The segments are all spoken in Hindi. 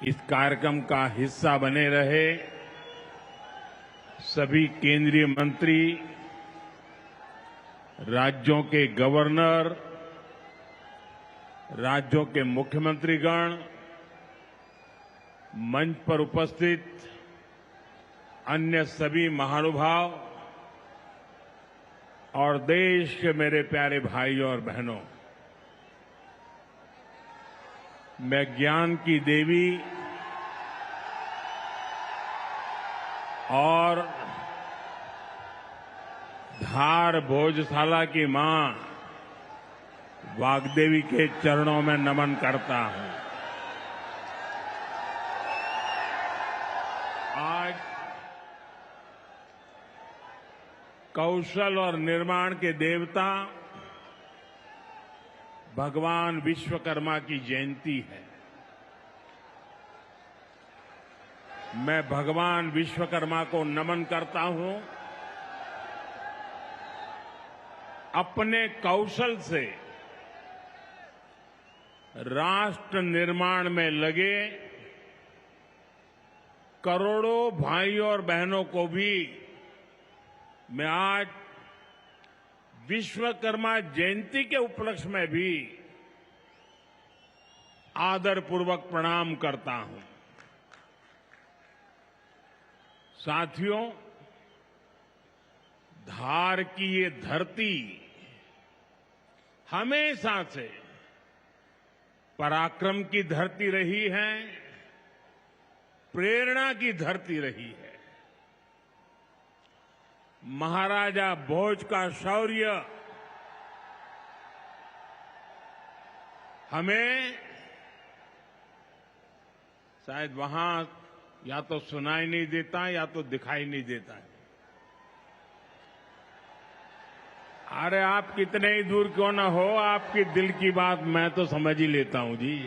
इस कार्यक्रम का हिस्सा बने रहे सभी केंद्रीय मंत्री, राज्यों के गवर्नर, राज्यों के मुख्यमंत्रीगण, मंच पर उपस्थित अन्य सभी महानुभाव और देश के मेरे प्यारे भाइयों और बहनों, मैं ज्ञान की देवी और धार भोजशाला की मां वाग्देवी के चरणों में नमन करता हूं। आज कौशल और निर्माण के देवता भगवान विश्वकर्मा की जयंती है। मैं भगवान विश्वकर्मा को नमन करता हूं। अपने कौशल से राष्ट्र निर्माण में लगे करोड़ों भाइयों और बहनों को भी मैं आज विश्वकर्मा जयंती के उपलक्ष्य में भी आदरपूर्वक प्रणाम करता हूं। साथियों, धार की ये धरती हमेशा से पराक्रम की धरती रही है, प्रेरणा की धरती रही है। महाराजा भोज का शौर्य हमें शायद वहां या तो सुनाई नहीं देता या तो दिखाई नहीं देता है। अरे आप कितने ही दूर क्यों ना हो, आपकी दिल की बात मैं तो समझ ही लेता हूं जी।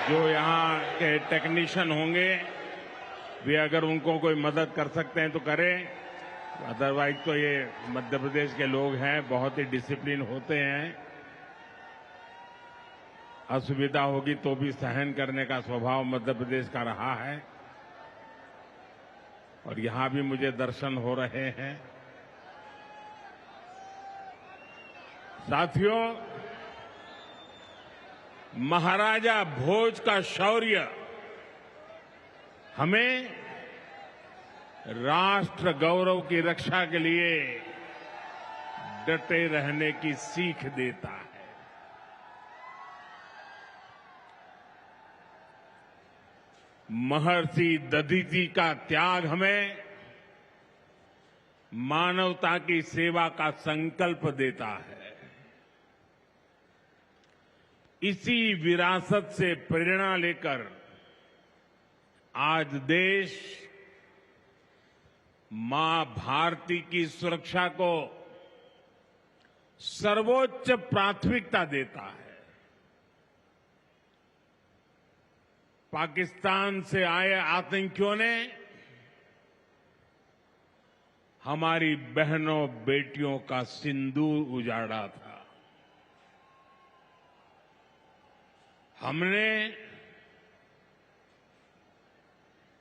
जो यहाँ के टेक्नीशियन होंगे वे अगर उनको कोई मदद कर सकते हैं तो करें, अदरवाइज तो ये मध्य प्रदेश के लोग हैं, बहुत ही डिसिप्लिन होते हैं। असुविधा होगी तो भी सहन करने का स्वभाव मध्य प्रदेश का रहा है और यहां भी मुझे दर्शन हो रहे हैं। साथियों, महाराजा भोज का शौर्य हमें राष्ट्र गौरव की रक्षा के लिए डटे रहने की सीख देता है। महर्षि दधीचि का त्याग हमें मानवता की सेवा का संकल्प देता है। इसी विरासत से प्रेरणा लेकर आज देश मां भारती की सुरक्षा को सर्वोच्च प्राथमिकता देता है। पाकिस्तान से आए आतंकियों ने हमारी बहनों बेटियों का सिंदूर उजाड़ा था। हमने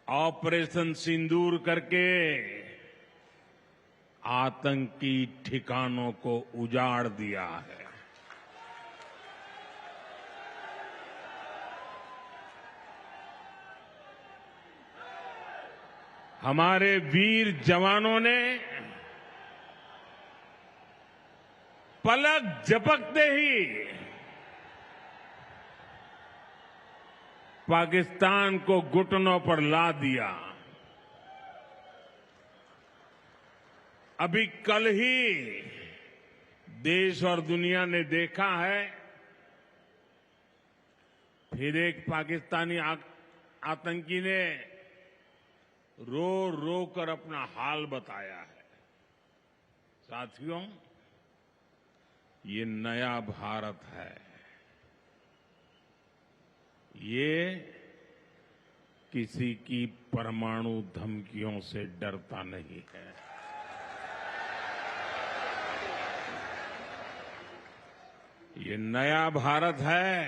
ऑपरेशन सिंदूर करके आतंकी ठिकानों को उजाड़ दिया है। हमारे वीर जवानों ने पलक झपकते ही पाकिस्तान को घुटनों पर ला दिया। अभी कल ही देश और दुनिया ने देखा है, फिर एक पाकिस्तानी आतंकी ने रो रो कर अपना हाल बताया है। साथियों, ये नया भारत है। ये किसी की परमाणु धमकियों से डरता नहीं है। ये नया भारत है,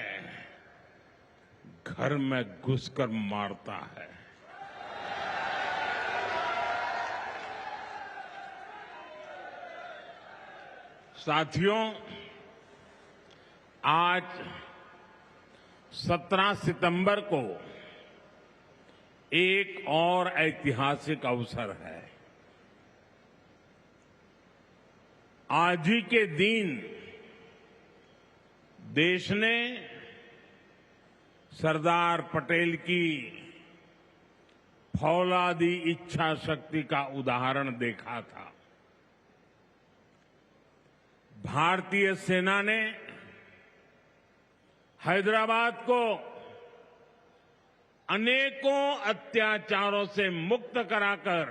घर में घुसकर मारता है। साथियों, आज 17 सितंबर को एक और ऐतिहासिक अवसर है। आज ही के दिन देश ने सरदार पटेल की फौलादी इच्छा शक्ति का उदाहरण देखा था। भारतीय सेना ने हैदराबाद को अनेकों अत्याचारों से मुक्त कराकर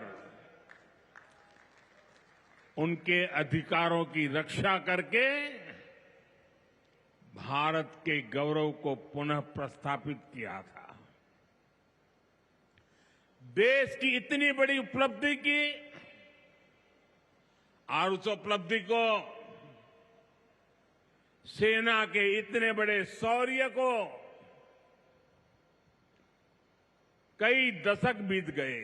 उनके अधिकारों की रक्षा करके भारत के गौरव को पुनः प्रस्थापित किया था। देश की इतनी बड़ी उपलब्धि की और उस उपलब्धि को सेना के इतने बड़े शौर्य को कई दशक बीत गए,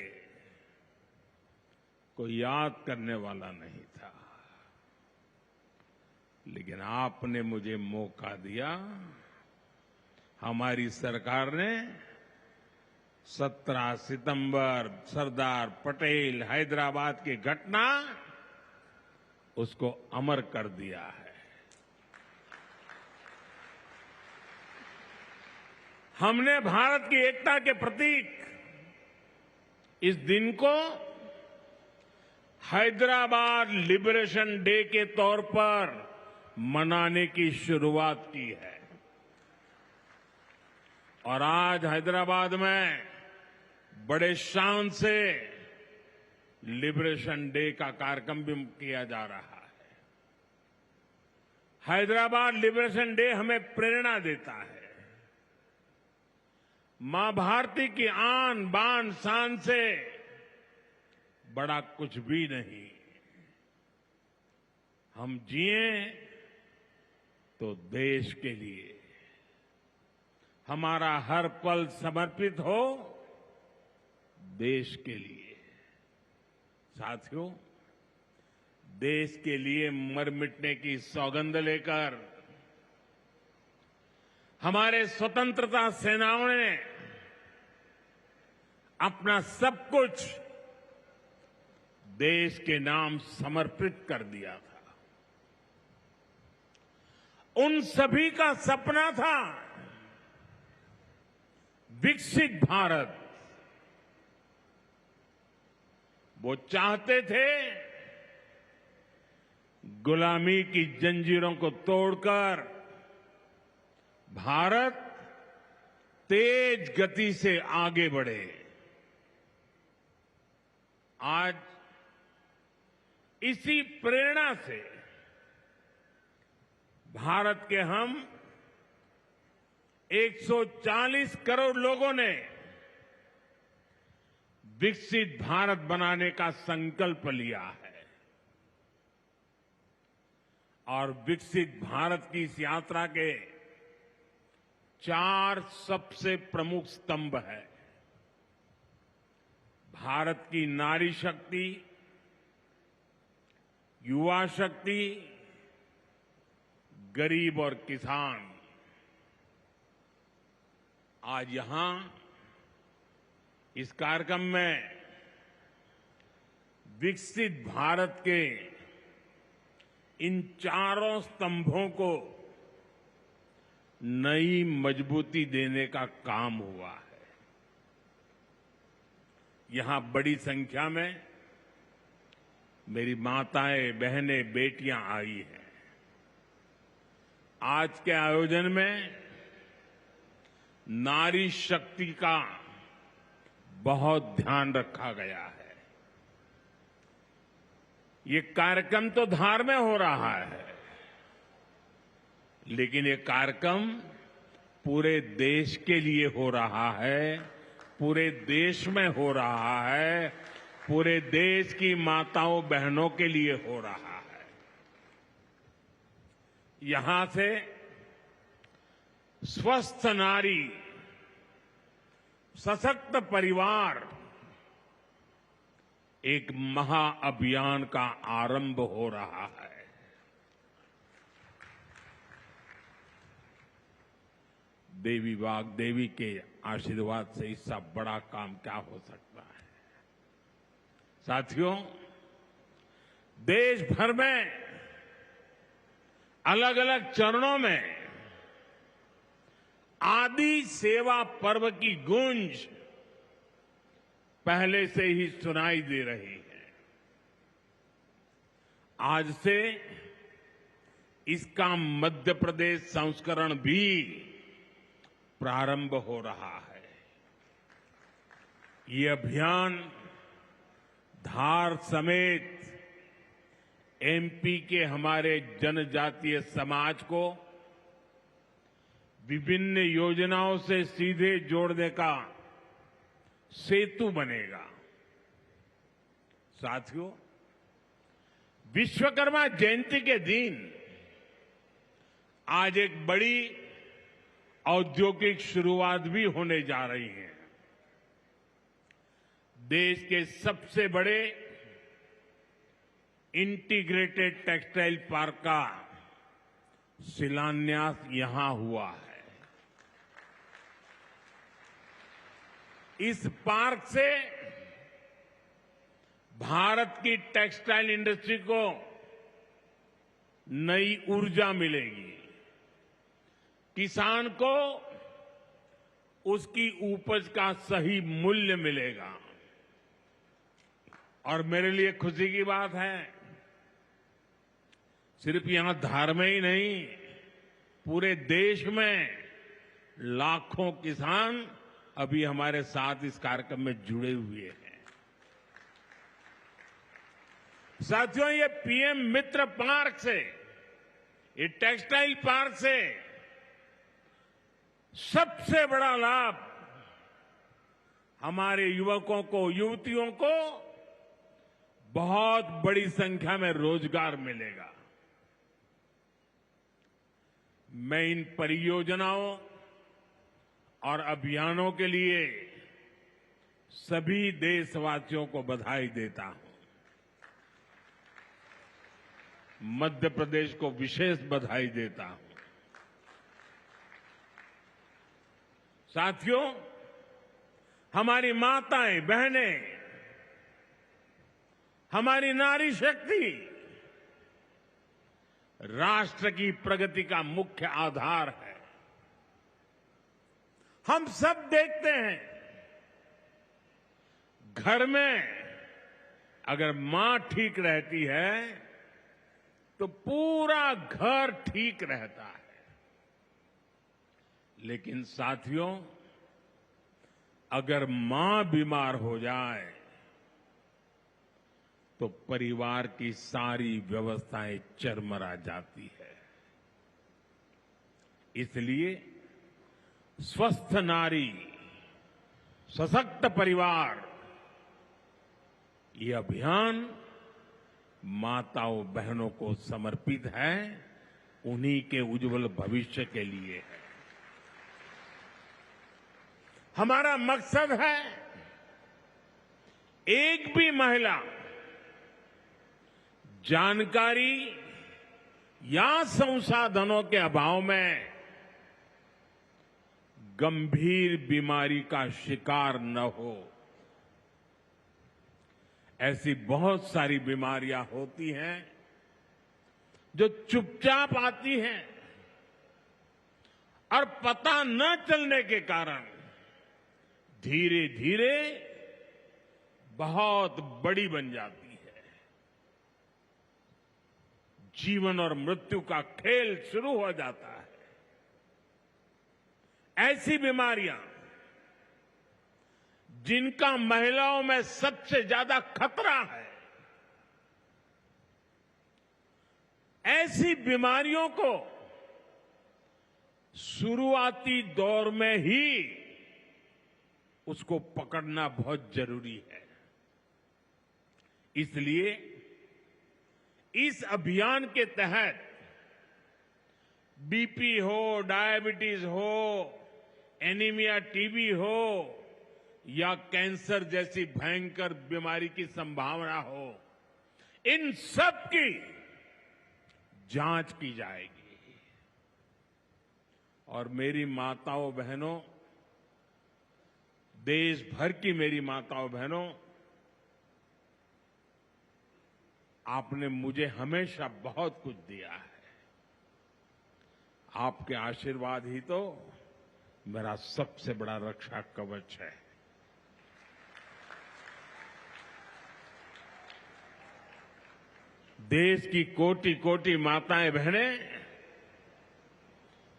कोई याद करने वाला नहीं था। लेकिन आपने मुझे मौका दिया। हमारी सरकार ने 17 सितंबर सरदार पटेल हैदराबाद की घटना उसको अमर कर दिया है। हमने भारत की एकता के प्रतीक इस दिन को हैदराबाद लिबरेशन डे के तौर पर मनाने की शुरुआत की है। और आज हैदराबाद में बड़े शान से लिबरेशन डे का कार्यक्रम भी किया जा रहा है। हैदराबाद लिबरेशन डे हमें प्रेरणा देता है। मां भारती की आन बान शान से बड़ा कुछ भी नहीं। हम जिए तो देश के लिए, हमारा हर पल समर्पित हो देश के लिए। साथियों, देश के लिए मर मिटने की सौगंध लेकर हमारे स्वतंत्रता सेनाओं ने अपना सब कुछ देश के नाम समर्पित कर दिया था। उन सभी का सपना था विकसित भारत। वो चाहते थे गुलामी की जंजीरों को तोड़कर भारत तेज गति से आगे बढ़े। आज इसी प्रेरणा से भारत के हम 140 करोड़ लोगों ने विकसित भारत बनाने का संकल्प लिया है। और विकसित भारत की इस यात्रा के 4 सबसे प्रमुख स्तंभ हैं। भारत की नारी शक्ति, युवा शक्ति, गरीब और किसान। आज यहां इस कार्यक्रम में विकसित भारत के इन चारों स्तंभों को नई मजबूती देने का काम हुआ है। यहां बड़ी संख्या में मेरी माताएं, बहनें, बेटियां आई हैं। आज के आयोजन में नारी शक्ति का बहुत ध्यान रखा गया है। ये कार्यक्रम तो धार में हो रहा है, लेकिन ये कार्यक्रम पूरे देश के लिए हो रहा है, पूरे देश में हो रहा है, पूरे देश की माताओं बहनों के लिए हो रहा है। यहां से स्वस्थ नारी, सशक्त परिवार एक महाअभियान का आरंभ हो रहा है। देवी वाग्देवी के आशीर्वाद से इससे बड़ा काम क्या हो सकता है। साथियों, देश भर में अलग अलग चरणों में आदि सेवा पर्व की गूंज पहले से ही सुनाई दे रही है। आज से इसका मध्य प्रदेश संस्करण भी प्रारंभ हो रहा है। ये अभियान धार समेत एमपी के हमारे जनजातीय समाज को विभिन्न योजनाओं से सीधे जोड़ने का सेतु बनेगा। साथियों, विश्वकर्मा जयंती के दिन आज एक बड़ी औद्योगिक शुरुआत भी होने जा रही है। देश के सबसे बड़े इंटीग्रेटेड टेक्सटाइल पार्क का शिलान्यास यहां हुआ है। इस पार्क से भारत की टेक्सटाइल इंडस्ट्री को नई ऊर्जा मिलेगी, किसान को उसकी उपज का सही मूल्य मिलेगा। और मेरे लिए खुशी की बात है, सिर्फ यहां धार में ही नहीं, पूरे देश में लाखों किसान अभी हमारे साथ इस कार्यक्रम में जुड़े हुए हैं। साथियों, ये पीएम मित्र पार्क से, ये टेक्सटाइल पार्क से सबसे बड़ा लाभ हमारे युवकों को, युवतियों को बहुत बड़ी संख्या में रोजगार मिलेगा। मैं इन परियोजनाओं और अभियानों के लिए सभी देशवासियों को बधाई देता हूं। मध्य प्रदेश को विशेष बधाई देता हूं। साथियों, हमारी माताएं, बहनें, हमारी नारी शक्ति राष्ट्र की प्रगति का मुख्य आधार है। हम सब देखते हैं, घर में अगर मां ठीक रहती है तो पूरा घर ठीक रहता है। लेकिन साथियों, अगर मां बीमार हो जाए तो परिवार की सारी व्यवस्थाएं चरमरा जाती है। इसलिए स्वस्थ नारी, सशक्त परिवार, ये अभियान माताओं बहनों को समर्पित है, उन्हीं के उज्जवल भविष्य के लिए है। हमारा मकसद है एक भी महिला जानकारी या संसाधनों के अभाव में गंभीर बीमारी का शिकार न हो। ऐसी बहुत सारी बीमारियां होती हैं जो चुपचाप आती हैं और पता न चलने के कारण धीरे धीरे बहुत बड़ी बन जाती है। जीवन और मृत्यु का खेल शुरू हो जाता है। ऐसी बीमारियां जिनका महिलाओं में सबसे ज्यादा खतरा है, ऐसी बीमारियों को शुरुआती दौर में ही उसको पकड़ना बहुत जरूरी है। इसलिए इस अभियान के तहत बीपी हो, डायबिटीज हो, एनीमिया, टीबी हो या कैंसर जैसी भयंकर बीमारी की संभावना हो, इन सब की जांच की जाएगी। और मेरी माताओं बहनों, देश भर की मेरी माताओं बहनों, आपने मुझे हमेशा बहुत कुछ दिया है। आपके आशीर्वाद ही तो मेरा सबसे बड़ा रक्षा कवच है। देश की कोटि कोटि माताएं बहनें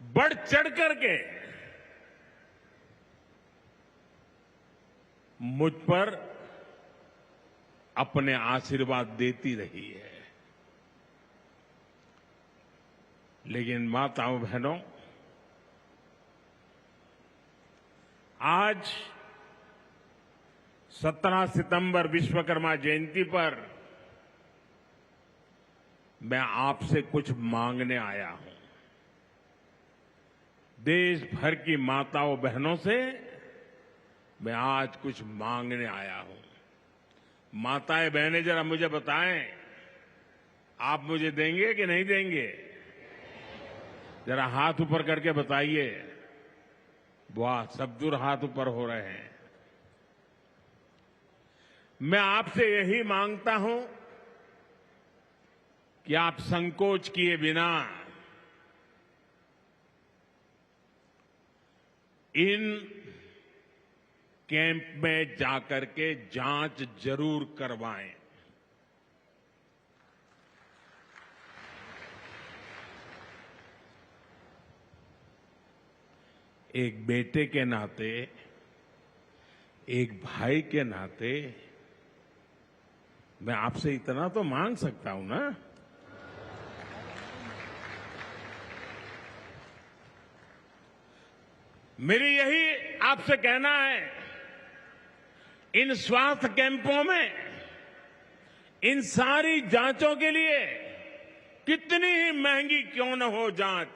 बढ़ चढ़ करके मुझ पर अपने आशीर्वाद देती रही है। लेकिन माताओं बहनों, आज 17 सितंबर विश्वकर्मा जयंती पर मैं आपसे कुछ मांगने आया हूं। देश भर की माताओं बहनों से मैं आज कुछ मांगने आया हूं। माताएं बहनें, जरा मुझे बताएं, आप मुझे देंगे कि नहीं देंगे? जरा हाथ ऊपर करके बताइए। वाह, सब दूर हाथ ऊपर हो रहे हैं। मैं आपसे यही मांगता हूं कि आप संकोच किए बिना इन कैंप में जाकर के जांच जरूर करवाएं। एक बेटे के नाते, एक भाई के नाते मैं आपसे इतना तो मांग सकता हूं ना। मेरी यही आपसे कहना है, इन स्वास्थ्य कैंपों में इन सारी जांचों के लिए कितनी ही महंगी क्यों न हो जांच,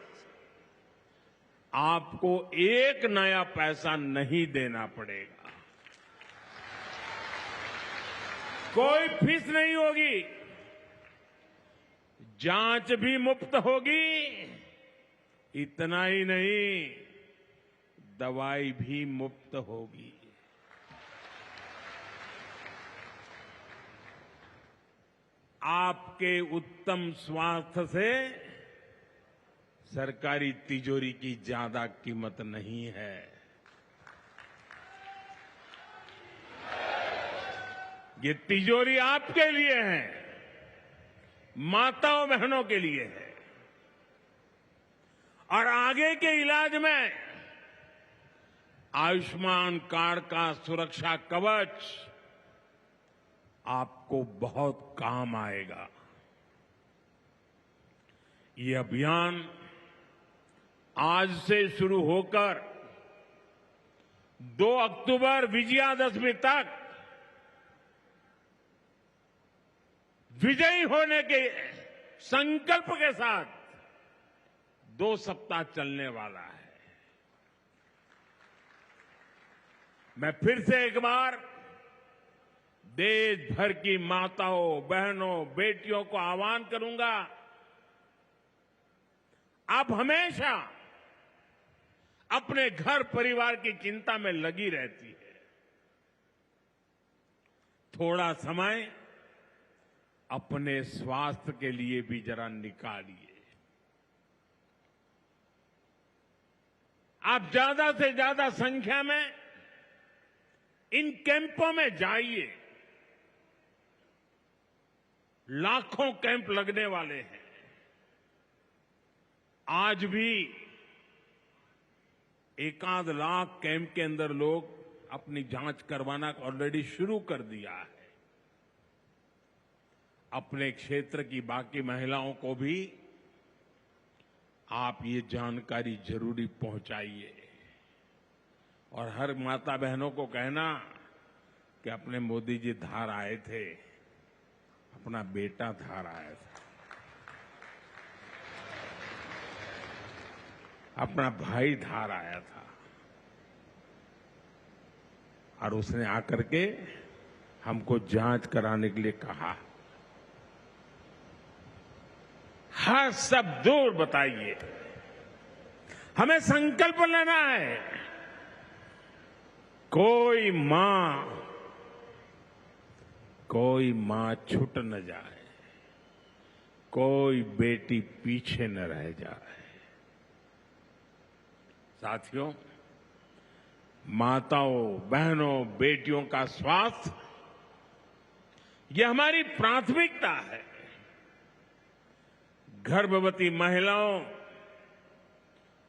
आपको एक नया पैसा नहीं देना पड़ेगा। कोई फीस नहीं होगी, जांच भी मुफ्त होगी। इतना ही नहीं, दवाई भी मुफ्त होगी। आपके उत्तम स्वास्थ्य से सरकारी तिजोरी की ज्यादा कीमत नहीं है। ये तिजोरी आपके लिए है, माताओं बहनों के लिए है। और आगे के इलाज में आयुष्मान कार्ड का सुरक्षा कवच आपको बहुत काम आएगा। ये अभियान आज से शुरू होकर 2 अक्टूबर विजयादशमी तक विजयी होने के संकल्प के साथ 2 सप्ताह चलने वाला है। मैं फिर से एक बार देश भर की माताओं, बहनों, बेटियों को आह्वान करूंगा, आप हमेशा अपने घर परिवार की चिंता में लगी रहती है। थोड़ा समय अपने स्वास्थ्य के लिए भी जरा निकालिए। आप ज्यादा से ज्यादा संख्या में इन कैंपों में जाइए। लाखों कैंप लगने वाले हैं। आज भी 1 लाख कैंप के अंदर लोग अपनी जांच करवाना ऑलरेडी शुरू कर दिया है। अपने क्षेत्र की बाकी महिलाओं को भी आप ये जानकारी जरूरी पहुंचाइए। और हर माता बहनों को कहना कि अपने मोदी जी धार आए थे, अपना बेटा धार आया था, अपना भाई धार आया था, और उसने आकर के हमको जांच कराने के लिए कहा। हाँ, सब दूर बताइए, हमें संकल्प लेना है। कोई मां छूट न जाए, कोई बेटी पीछे न रह जाए। साथियों, माताओं, बहनों, बेटियों का स्वास्थ्य ये हमारी प्राथमिकता है। गर्भवती महिलाओं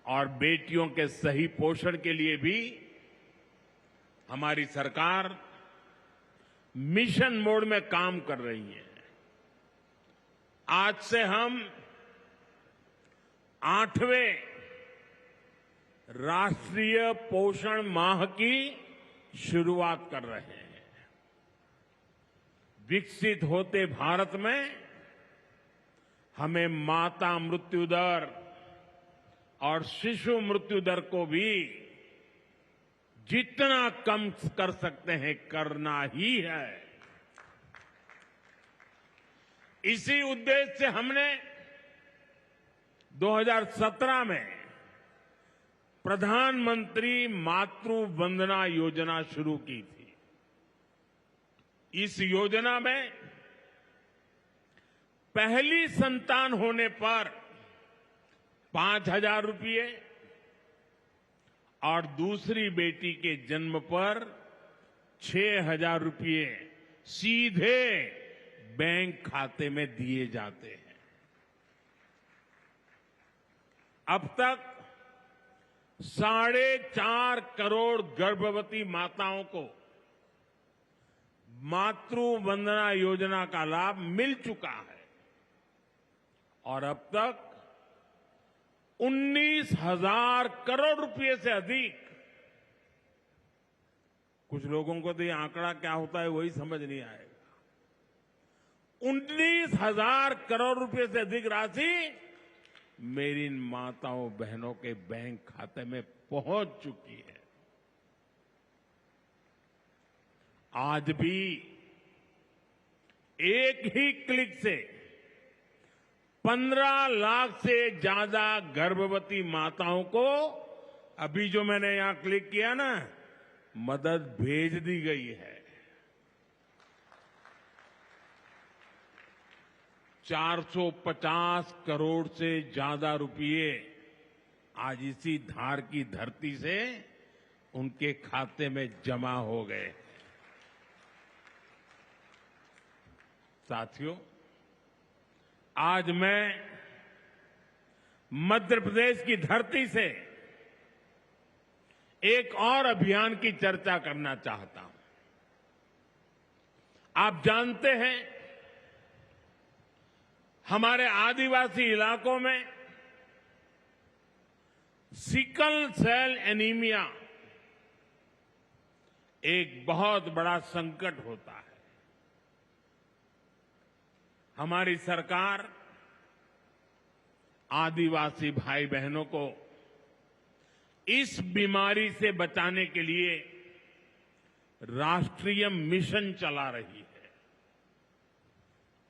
और बेटियों के सही पोषण के लिए भी हमारी सरकार मिशन मोड में काम कर रही है। आज से हम 8वें राष्ट्रीय पोषण माह की शुरुआत कर रहे हैं। विकसित होते भारत में हमें माता मृत्यु दर और शिशु मृत्यु दर को भी जितना कम कर सकते हैं करना ही है। इसी उद्देश्य से हमने 2017 में प्रधानमंत्री मातृ वंदना योजना शुरू की थी। इस योजना में पहली संतान होने पर 5,000 रुपये और दूसरी बेटी के जन्म पर 6,000 रुपये सीधे बैंक खाते में दिए जाते हैं। अब तक 4.5 करोड़ गर्भवती माताओं को मातृ वंदना योजना का लाभ मिल चुका है और अब तक 19,000 करोड़ रुपए से अधिक, कुछ लोगों को तो ये आंकड़ा क्या होता है वही समझ नहीं आएगा, 19,000 करोड़ रुपए से अधिक राशि मेरी इन माताओं बहनों के बैंक खाते में पहुंच चुकी है। आज भी एक ही क्लिक से 15 लाख से ज्यादा गर्भवती माताओं को, अभी जो मैंने यहां क्लिक किया ना, मदद भेज दी गई है। 450 करोड़ से ज्यादा रुपये आज इसी धार की धरती से उनके खाते में जमा हो गए। साथियों, आज मैं मध्य प्रदेश की धरती से एक और अभियान की चर्चा करना चाहता हूं। आप जानते हैं, हमारे आदिवासी इलाकों में सिकल सेल एनीमिया एक बहुत बड़ा संकट होता है। हमारी सरकार आदिवासी भाई बहनों को इस बीमारी से बचाने के लिए राष्ट्रीय मिशन चला रही है।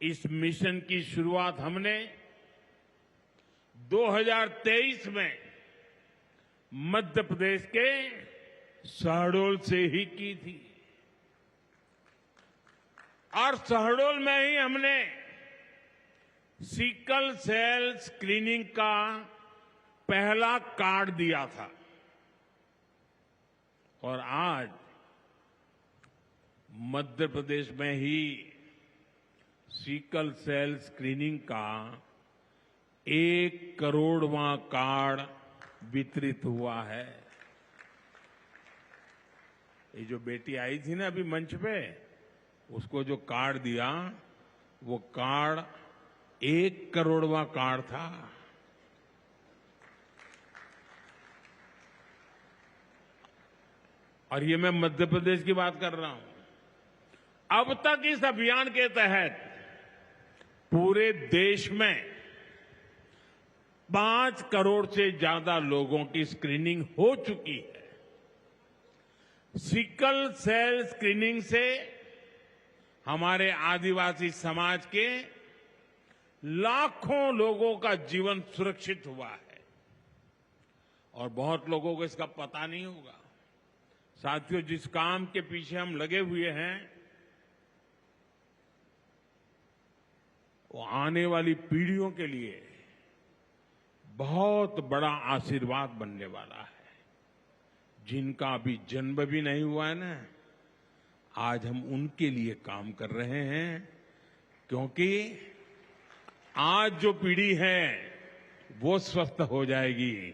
इस मिशन की शुरुआत हमने 2023 में मध्य प्रदेश के शहडोल से ही की थी और शहडोल में ही हमने सिकल सेल स्क्रीनिंग का पहला कार्ड दिया था और आज मध्य प्रदेश में ही सिकल सेल स्क्रीनिंग का 1 करोड़वां कार्ड वितरित हुआ है। ये जो बेटी आई थी ना अभी मंच पे, उसको जो कार्ड दिया वो कार्ड 1 करोड़वां कार्ड था। और ये मैं मध्य प्रदेश की बात कर रहा हूं। अब तक इस अभियान के तहत पूरे देश में 5 करोड़ से ज्यादा लोगों की स्क्रीनिंग हो चुकी है। सिकल सेल स्क्रीनिंग से हमारे आदिवासी समाज के लाखों लोगों का जीवन सुरक्षित हुआ है और बहुत लोगों को इसका पता नहीं होगा। साथियों, जिस काम के पीछे हम लगे हुए हैं वो आने वाली पीढ़ियों के लिए बहुत बड़ा आशीर्वाद बनने वाला है। जिनका अभी जन्म भी नहीं हुआ है ना, आज हम उनके लिए काम कर रहे हैं, क्योंकि आज जो पीढ़ी है वो स्वस्थ हो जाएगी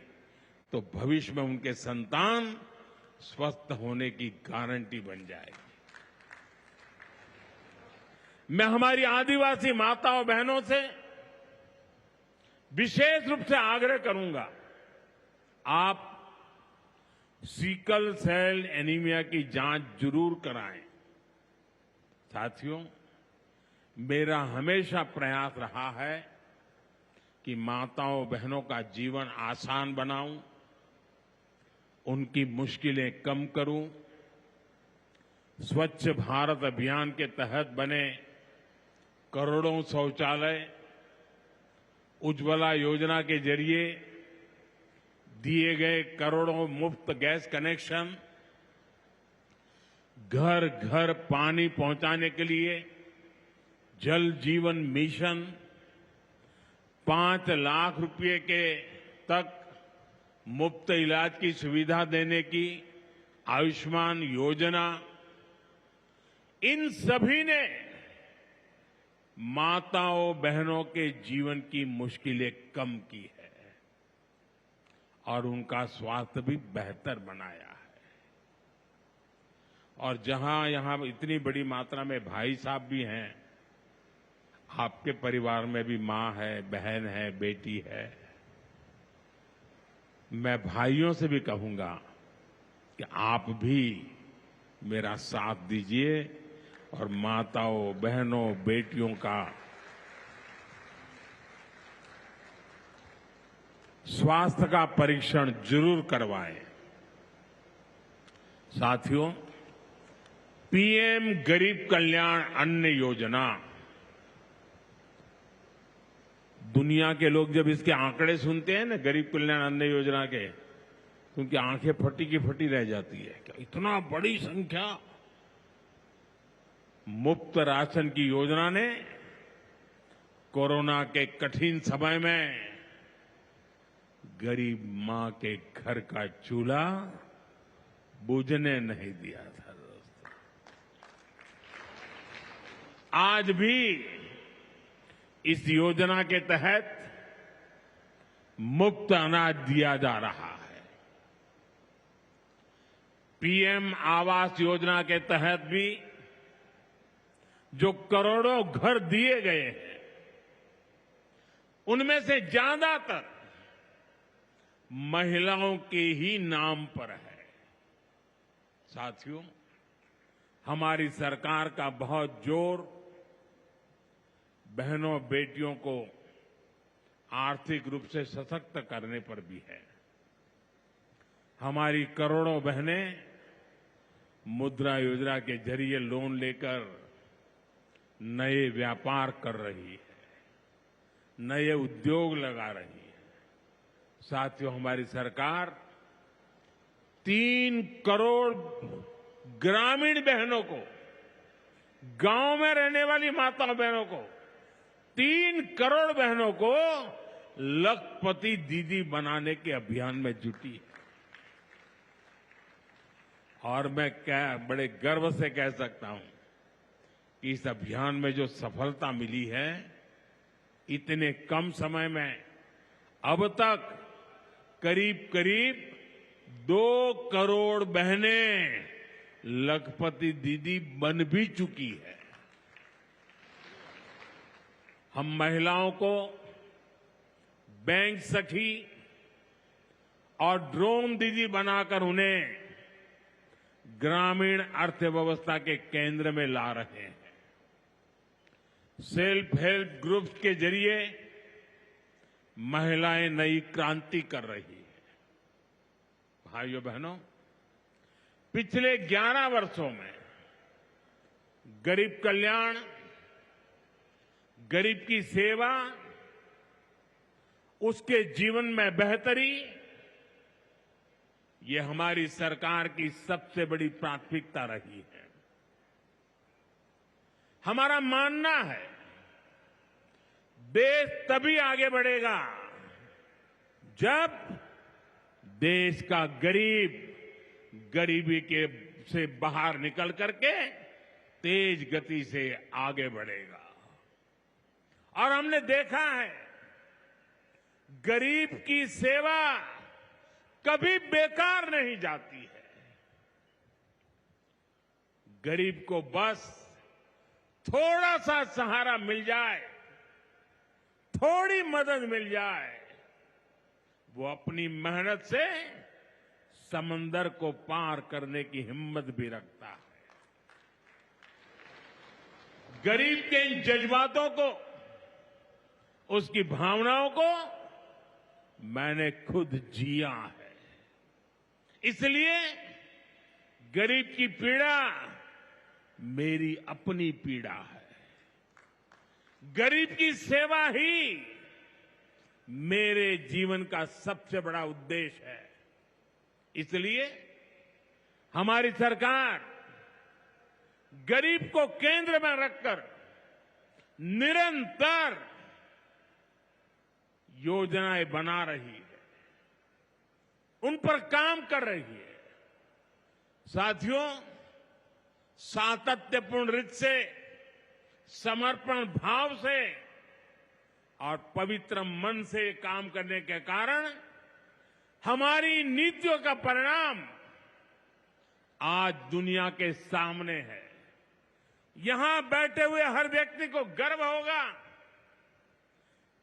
तो भविष्य में उनके संतान स्वस्थ होने की गारंटी बन जाएगी। मैं हमारी आदिवासी माताओं बहनों से विशेष रूप से आग्रह करूंगा, आप सिकल सेल एनीमिया की जांच जरूर कराएं। साथियों, मेरा हमेशा प्रयास रहा है कि माताओं बहनों का जीवन आसान बनाऊं, उनकी मुश्किलें कम करूं। स्वच्छ भारत अभियान के तहत बने करोड़ों शौचालय, उज्ज्वला योजना के जरिए दिए गए करोड़ों मुफ्त गैस कनेक्शन, घर घर पानी पहुंचाने के लिए जल जीवन मिशन, 5 लाख रुपए के तक मुफ्त इलाज की सुविधा देने की आयुष्मान योजना, इन सभी ने माताओं बहनों के जीवन की मुश्किलें कम की है और उनका स्वास्थ्य भी बेहतर बनाया है। और जहां यहां इतनी बड़ी मात्रा में भाई साहब भी हैं, आपके परिवार में भी मां है, बहन है, बेटी है, मैं भाइयों से भी कहूंगा कि आप भी मेरा साथ दीजिए और माताओं बहनों बेटियों का स्वास्थ्य का परीक्षण जरूर करवाएं। साथियों, पीएम गरीब कल्याण अन्न योजना, दुनिया के लोग जब इसके आंकड़े सुनते हैं ना, गरीब कल्याण अन्न योजना के, तो उनकी आंखें फटी की फटी रह जाती है। क्या इतना बड़ी संख्या! मुफ्त राशन की योजना ने कोरोना के कठिन समय में गरीब मां के घर का चूल्हा बुझने नहीं दिया था। दोस्तों, आज भी इस योजना के तहत मुफ्त अनाज दिया जा रहा है। पीएम आवास योजना के तहत भी जो करोड़ों घर दिए गए हैं, उनमें से ज्यादातर महिलाओं के ही नाम पर है। साथियों, हमारी सरकार का बहुत जोर बहनों बेटियों को आर्थिक रूप से सशक्त करने पर भी है। हमारी करोड़ों बहनें मुद्रा योजना के जरिए लोन लेकर नए व्यापार कर रही है, नए उद्योग लगा रही है। साथियों, हमारी सरकार 3 करोड़ ग्रामीण बहनों को, गांव में रहने वाली माताओं बहनों को, 3 करोड़ बहनों को लखपति दीदी बनाने के अभियान में जुटी है। और मैं बड़े गर्व से कह सकता हूं कि इस अभियान में जो सफलता मिली है, इतने कम समय में अब तक करीब करीब 2 करोड़ बहनें लखपति दीदी बन भी चुकी है। हम महिलाओं को बैंक सखी और ड्रोन दीदी बनाकर उन्हें ग्रामीण अर्थव्यवस्था के केंद्र में ला रहे हैं। सेल्फ हेल्प ग्रुप्स के जरिए महिलाएं नई क्रांति कर रही है। भाइयों बहनों, पिछले 11 वर्षों में गरीब कल्याण, गरीब की सेवा, उसके जीवन में बेहतरी, ये हमारी सरकार की सबसे बड़ी प्राथमिकता रही है। हमारा मानना है देश तभी आगे बढ़ेगा जब देश का गरीब गरीबी के से बाहर निकल करके तेज गति से आगे बढ़ेगा। और हमने देखा है गरीब की सेवा कभी बेकार नहीं जाती है। गरीब को बस थोड़ा सा सहारा मिल जाए, थोड़ी मदद मिल जाए, वो अपनी मेहनत से समंदर को पार करने की हिम्मत भी रखता है। गरीब के इन जज्बातों को, उसकी भावनाओं को मैंने खुद जिया है। इसलिए गरीब की पीड़ा मेरी अपनी पीड़ा है। गरीब की सेवा ही मेरे जीवन का सबसे बड़ा उद्देश्य है। इसलिए हमारी सरकार गरीब को केंद्र में रखकर निरंतर योजनाएं बना रही है, उन पर काम कर रही है। साथियों, सातत्यपूर्ण रीत से, समर्पण भाव से और पवित्र मन से काम करने के कारण हमारी नीतियों का परिणाम आज दुनिया के सामने है। यहां बैठे हुए हर व्यक्ति को गर्व होगा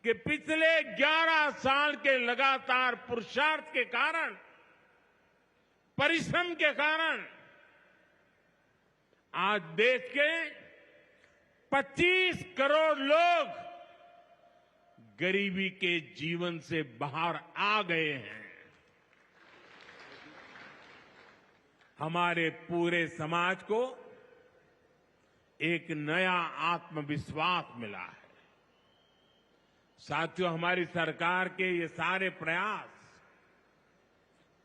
कि पिछले 11 साल के लगातार पुरुषार्थ के कारण, परिश्रम के कारण आज देश के 25 करोड़ लोग गरीबी के जीवन से बाहर आ गए हैं। हमारे पूरे समाज को एक नया आत्मविश्वास मिला है। साथियों, हमारी सरकार के ये सारे प्रयास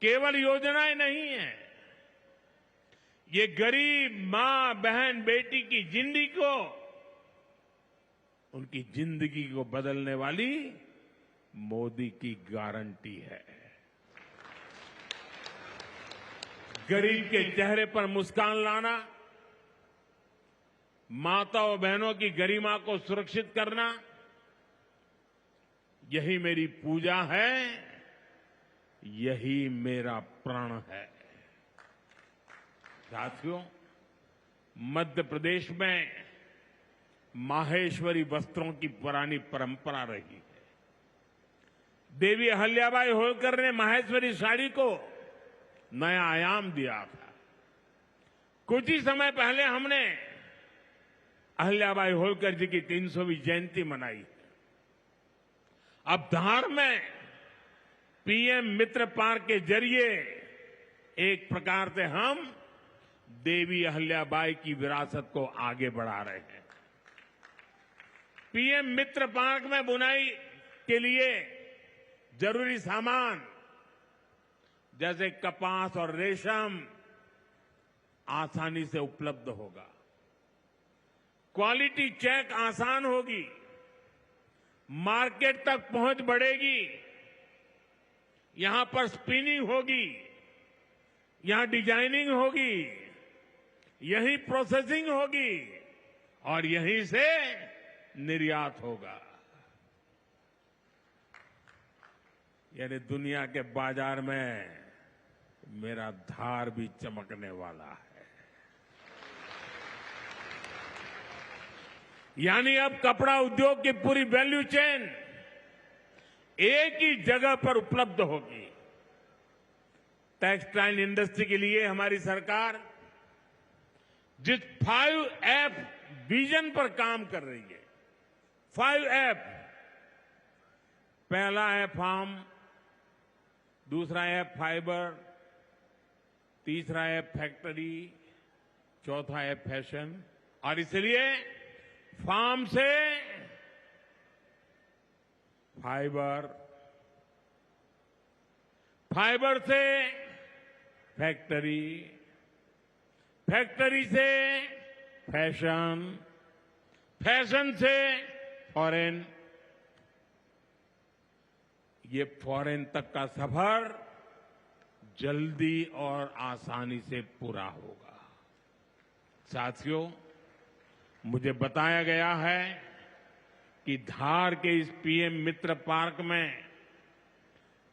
केवल योजनाएं नहीं है, ये गरीब मां, बहन, बेटी की जिंदगी को, उनकी जिंदगी को बदलने वाली मोदी की गारंटी है। गरीब के चेहरे पर मुस्कान लाना, माता और बहनों की गरिमा को सुरक्षित करना, यही मेरी पूजा है, यही मेरा प्रण है। साथियों, मध्य प्रदेश में माहेश्वरी वस्त्रों की पुरानी परंपरा रही है। देवी अहिल्याबाई होलकर ने माहेश्वरी साड़ी को नया आयाम दिया था। कुछ ही समय पहले हमने अहिल्याबाई होलकर जी की 300वीं जयंती मनाई। अब धार में पीएम मित्र पार्क के जरिए एक प्रकार से हम देवी अहिल्याबाई की विरासत को आगे बढ़ा रहे हैं। पीएम मित्र पार्क में बुनाई के लिए जरूरी सामान जैसे कपास और रेशम आसानी से उपलब्ध होगा। क्वालिटी चेक आसान होगी, मार्केट तक पहुंच बढ़ेगी, यहां पर स्पिनिंग होगी, यहां डिजाइनिंग होगी, यहीं प्रोसेसिंग होगी और यहीं से निर्यात होगा। यानी दुनिया के बाजार में मेरा धार भी चमकने वाला है। यानी अब कपड़ा उद्योग की पूरी वैल्यू चेन एक ही जगह पर उपलब्ध होगी। टेक्सटाइल इंडस्ट्री के लिए हमारी सरकार जिस 5F विजन पर काम कर रही है। 5F, पहला है फार्म, दूसरा है फाइबर, तीसरा है फैक्ट्री, चौथा है फैशन। और इसलिए फार्म से फाइबर, फाइबर से फैक्ट्री, फैक्ट्री से फैशन, फैशन से फॉरेन, ये फॉरेन तक का सफर जल्दी और आसानी से पूरा होगा। साथियों, मुझे बताया गया है कि धार के इस पीएम मित्र पार्क में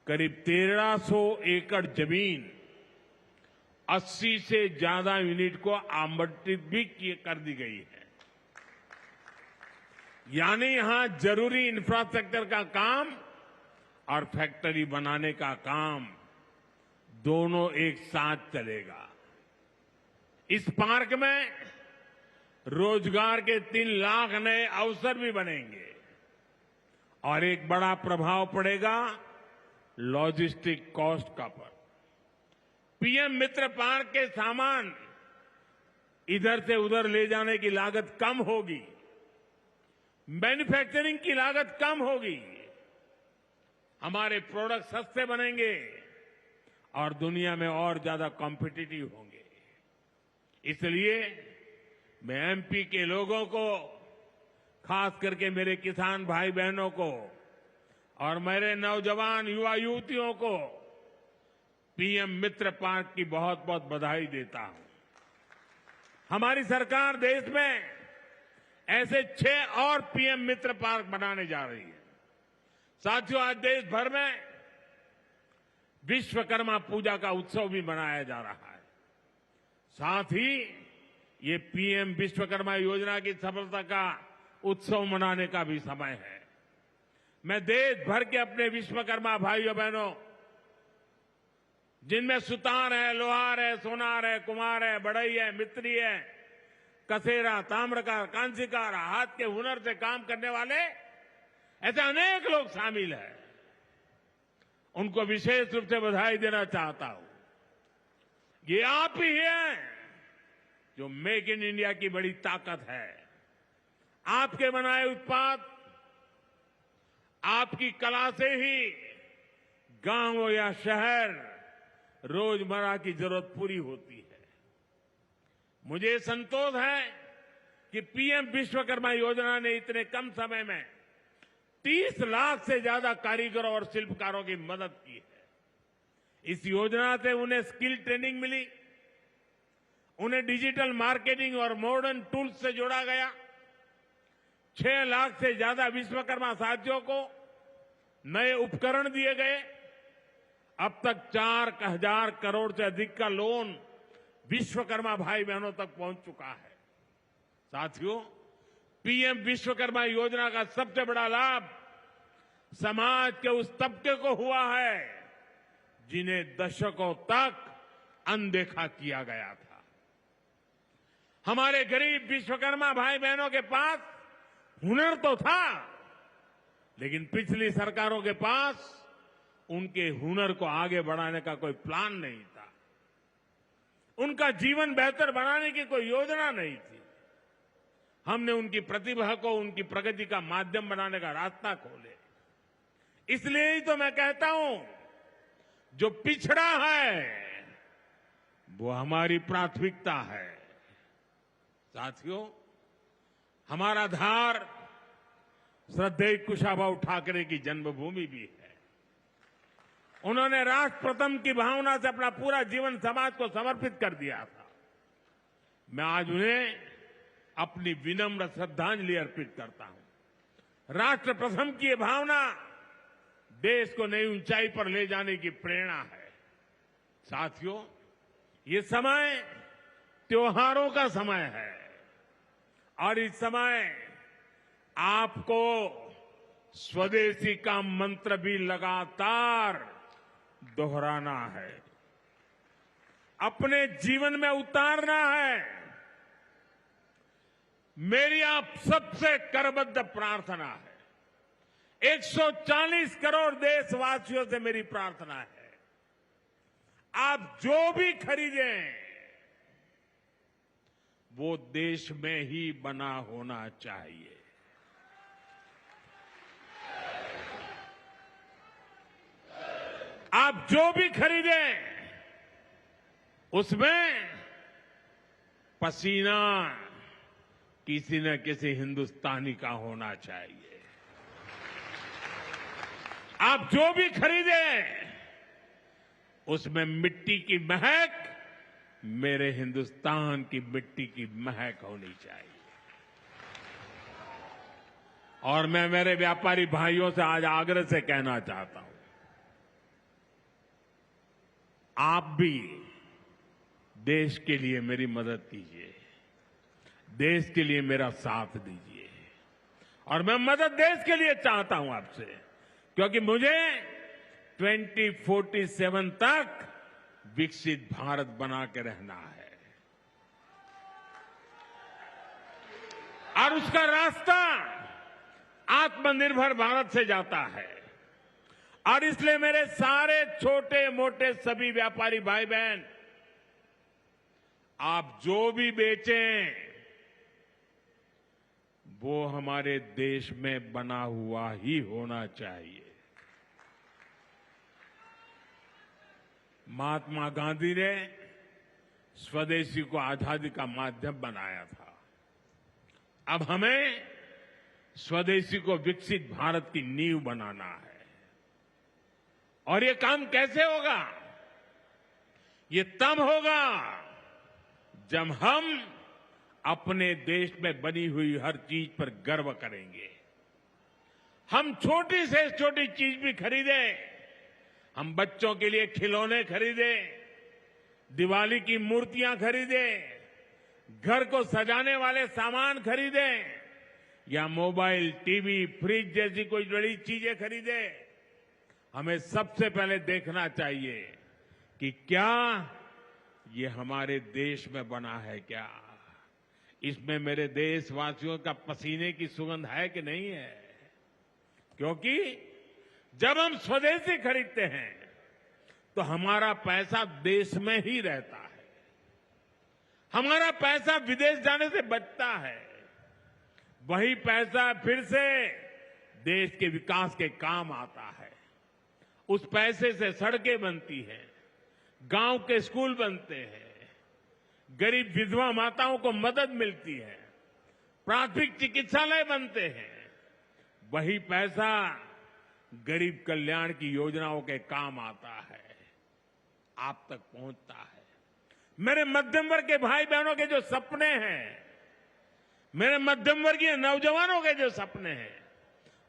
करीब 1300 एकड़ जमीन 80 से ज्यादा यूनिट को आवंटित भी कर दी गई है। यानी यहां जरूरी इंफ्रास्ट्रक्चर का काम और फैक्ट्री बनाने का काम दोनों एक साथ चलेगा। इस पार्क में रोजगार के 3 लाख नए अवसर भी बनेंगे और एक बड़ा प्रभाव पड़ेगा लॉजिस्टिक कॉस्ट का पर। पीएम मित्र पार्क के सामान इधर से उधर ले जाने की लागत कम होगी, मैन्युफैक्चरिंग की लागत कम होगी, हमारे प्रोडक्ट सस्ते बनेंगे और दुनिया में और ज्यादा कॉम्पिटिटिव होंगे। इसलिए मैं एमपी के लोगों को, खास करके मेरे किसान भाई बहनों को और मेरे नौजवान युवा युवतियों को पीएम मित्र पार्क की बहुत बहुत बधाई देता हूं। हमारी सरकार देश में ऐसे 6 और पीएम मित्र पार्क बनाने जा रही है। साथियों, आज देश भर में विश्वकर्मा पूजा का उत्सव भी मनाया जा रहा है। साथ ही ये पीएम विश्वकर्मा योजना की सफलता का उत्सव मनाने का भी समय है। मैं देश भर के अपने विश्वकर्मा भाइयों बहनों, जिनमें सुतार है, लोहार है, सोनार है, कुम्हार है, बढ़ई है, मिस्त्री है, कसेरा, ताम्रकार, कांसीकार, हाथ के हुनर से काम करने वाले ऐसे अनेक लोग शामिल हैं, उनको विशेष रूप से बधाई देना चाहता हूं। ये आप ही हैं जो मेक इन इंडिया की बड़ी ताकत है। आपके बनाए उत्पाद, आपकी कला से ही गांव या शहर रोजमर्रा की जरूरत पूरी होती है। मुझे संतोष है कि पीएम विश्वकर्मा योजना ने इतने कम समय में 30 लाख से ज्यादा कारीगरों और शिल्पकारों की मदद की है। इस योजना से उन्हें स्किल ट्रेनिंग मिली, उन्हें डिजिटल मार्केटिंग और मॉडर्न टूल्स से जोड़ा गया। 6 लाख से ज्यादा विश्वकर्मा साथियों को नए उपकरण दिए गए। अब तक 4,000 करोड़ से अधिक का लोन विश्वकर्मा भाई बहनों तक पहुंच चुका है। साथियों, पीएम विश्वकर्मा योजना का सबसे बड़ा लाभ समाज के उस तबके को हुआ है जिन्हें दशकों तक अनदेखा किया गया था। हमारे गरीब विश्वकर्मा भाई बहनों के पास हुनर तो था, लेकिन पिछली सरकारों के पास उनके हुनर को आगे बढ़ाने का कोई प्लान नहीं था, उनका जीवन बेहतर बनाने की कोई योजना नहीं थी। हमने उनकी प्रतिभा को उनकी प्रगति का माध्यम बनाने का रास्ता खोले। इसलिए ही तो मैं कहता हूं, जो पिछड़ा है वो हमारी प्राथमिकता है। साथियों, हमारा धार श्रद्धेय कुशाभाऊ ठाकरे की जन्मभूमि भी है। उन्होंने राष्ट्र प्रथम की भावना से अपना पूरा जीवन समाज को समर्पित कर दिया था। मैं आज उन्हें अपनी विनम्र श्रद्धांजलि अर्पित करता हूं। राष्ट्र प्रथम की ये भावना देश को नई ऊंचाई पर ले जाने की प्रेरणा है। साथियों, ये समय त्योहारों का समय है और इस समय आपको स्वदेशी का मंत्र भी लगातार दोहराना है, अपने जीवन में उतारना है मेरी आप सबसे करबद्ध प्रार्थना है, 140 करोड़ देशवासियों से मेरी प्रार्थना है, आप जो भी खरीदें वो देश में ही बना होना चाहिए। आप जो भी खरीदें उसमें पसीना किसी न किसी हिंदुस्तानी का होना चाहिए। आप जो भी खरीदें उसमें मिट्टी की महक मेरे हिंदुस्तान की मिट्टी की महक होनी चाहिए। और मैं मेरे व्यापारी भाइयों से आज आग्रह से कहना चाहता हूं, आप भी देश के लिए मेरी मदद कीजिए, देश के लिए मेरा साथ दीजिए। और मैं मदद देश के लिए चाहता हूं आपसे, क्योंकि मुझे 2047 तक विकसित भारत बना के रहना है और उसका रास्ता आत्मनिर्भर भारत से जाता है। और इसलिए मेरे सारे छोटे मोटे सभी व्यापारी भाई बहन, आप जो भी बेचें वो हमारे देश में बना हुआ ही होना चाहिए। महात्मा गांधी ने स्वदेशी को आजादी का माध्यम बनाया था। अब हमें स्वदेशी को विकसित भारत की नींव बनाना है। और ये काम कैसे होगा? ये तब होगा जब हम अपने देश में बनी हुई हर चीज पर गर्व करेंगे। हम छोटी से छोटी चीज भी खरीदें, हम बच्चों के लिए खिलौने खरीदें, दिवाली की मूर्तियां खरीदें, घर को सजाने वाले सामान खरीदें या मोबाइल, टीवी, फ्रिज जैसी कोई बड़ी चीजें खरीदें, हमें सबसे पहले देखना चाहिए कि क्या ये हमारे देश में बना है, क्या इसमें मेरे देशवासियों का पसीने की सुगंध है कि नहीं है। क्योंकि जब हम स्वदेशी खरीदते हैं तो हमारा पैसा देश में ही रहता है, हमारा पैसा विदेश जाने से बचता है। वही पैसा फिर से देश के विकास के काम आता है। उस पैसे से सड़कें बनती हैं, गांव के स्कूल बनते हैं, गरीब विधवा माताओं को मदद मिलती है, प्राथमिक चिकित्सालय बनते हैं। वही पैसा गरीब कल्याण की योजनाओं के काम आता है, आप तक पहुंचता है। मेरे मध्यम वर्ग के भाई बहनों के जो सपने हैं, मेरे मध्यम वर्गीय नौजवानों के जो सपने हैं,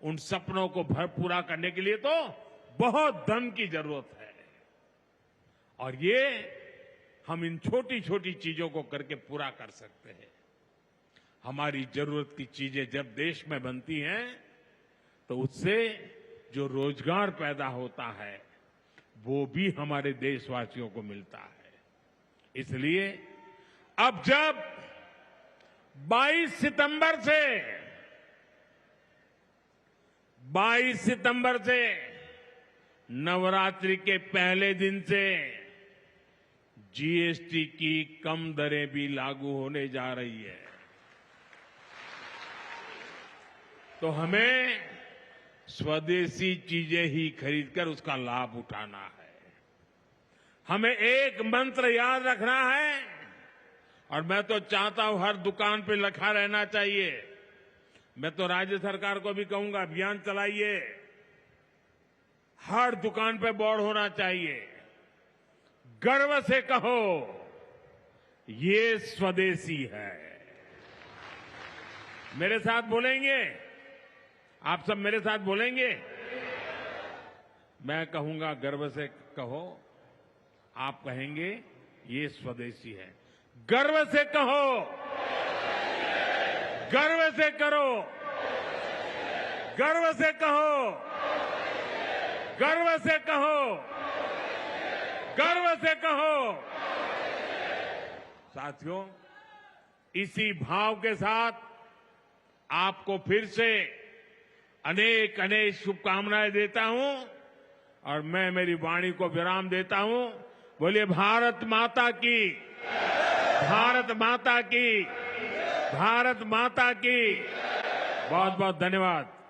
उन सपनों को पूरा करने के लिए तो बहुत धन की जरूरत है। और ये हम इन छोटी छोटी चीजों को करके पूरा कर सकते हैं। हमारी जरूरत की चीजें जब देश में बनती हैं तो उससे जो रोजगार पैदा होता है वो भी हमारे देशवासियों को मिलता है। इसलिए अब जब 22 सितंबर से नवरात्रि के पहले दिन से जीएसटी की कम दरें भी लागू होने जा रही है, तो हमें स्वदेशी चीजें ही खरीदकर उसका लाभ उठाना है। हमें एक मंत्र याद रखना है, और मैं तो चाहता हूं हर दुकान पे लिखा रहना चाहिए। मैं तो राज्य सरकार को भी कहूंगा, अभियान चलाइए, हर दुकान पे बोर्ड होना चाहिए, गर्व से कहो ये स्वदेशी है। मेरे साथ बोलेंगे? आप सब मेरे साथ बोलेंगे? मैं कहूंगा गर्व से कहो, आप कहेंगे ये स्वदेशी है। गर्व से कहो, गर्व से करो, गर्व से कहो, गर्व से कहो, गर्व से कहो। साथियों, इसी भाव के साथ आपको फिर से अनेक अनेक शुभकामनाएं देता हूं और मैं मेरी वाणी को विराम देता हूं। बोलिए भारत माता की, भारत माता की, भारत माता की। बहुत बहुत धन्यवाद।